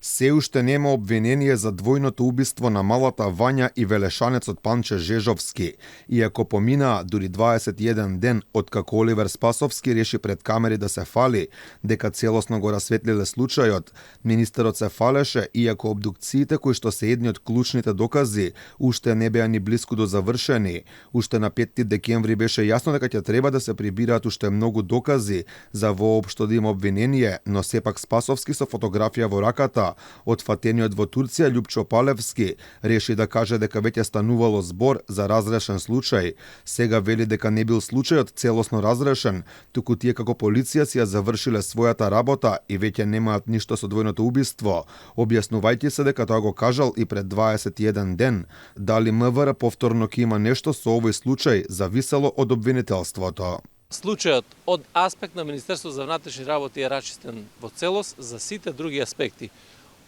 Се уште нема обвинение за двојното убиство на малата Вања и велешанецот Панче Жежовски. Иако поминаа дури 21 ден откако Оливер Спасовски реши пред камери да се фали, дека целосно го расветлиле случајот, министерот се фалеше иако обдукциите кои што се едни од клучните докази уште не беа ни блиску до завршени. Уште на 5 декември беше јасно дека ќе треба да се прибираат уште многу докази за воопшто да има обвинение, но сепак Спасовски со фотографија во раката од фатениот во Турција Љупчо Палевски реши да каже дека веќе станувало збор за разрешен случај. Сега вели дека не бил случајот целосно разрешен, туку тие како полиција си ја завршиле својата работа и веќе немаат ништо со двојното убиство, објаснувајќи се дека тоа го кажал и пред 21 ден. Дали МВР повторно ќе има нешто со овој случај зависело од обвинителството. Случајот од аспект на Министерството за внатрешни работи е рачистен во целост за сите други аспекти.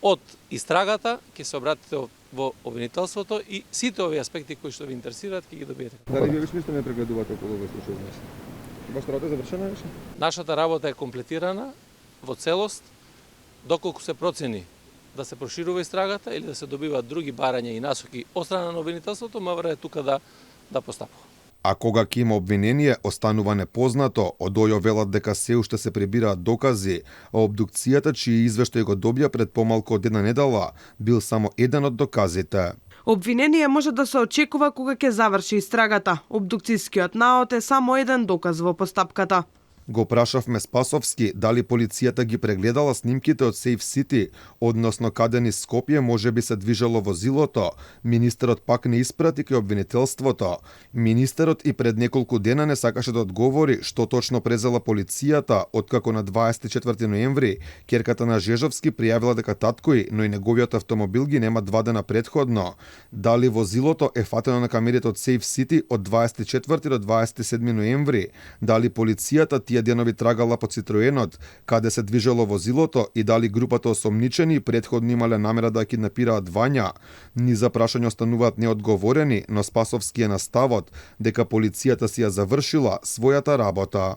Од истрагата ќе се обратите во обвинителството и сите овие аспекти кои што ви интересираат ќе ги добиете. Дали вие веќе не прегледувате околу овој случај? Вашата работа е завршена веќе? Нашата работа е комплетирана во целост, доколку се процени да се проширува истрагата или да се добиваат други барања и насоки од страна на обвинителството, МВР е тука да постапува. А кога ќе има обвинение, останува непознато. Од ОЈО велат дека се уште се прибираат докази, а обдукцијата, чиј извештај го добија пред помалку од една недела, бил само еден од доказите. Обвинение може да се очекува кога ќе заврши истрагата. Обдукцијскиот наод е само еден доказ во постапката. Го прашавме Спасовски дали полицијата ги прегледала снимките од Сейф Сити, односно каде низ Скопје може би се движело возилото. Министерот пак не испрати кај обвинителството. Министерот и пред неколку дена не сакаше да одговори што точно презела полицијата, откако на 24 ноември ќерката на Жежовски пријавила дека таткој, но и неговиот автомобил ги нема 2 дена предходно. Дали возилото е фатено на камерите од Сейф Сити од 24 до 27 ноември? Дали полицијата тие денови трагала по Цитроенот, каде се движело возилото и дали групата осомничени предходно имале намера да киднапираат Вања? Низа прашања остануваат неодговорени, но Спасовски е на ставот дека полицијата си ја завршила својата работа.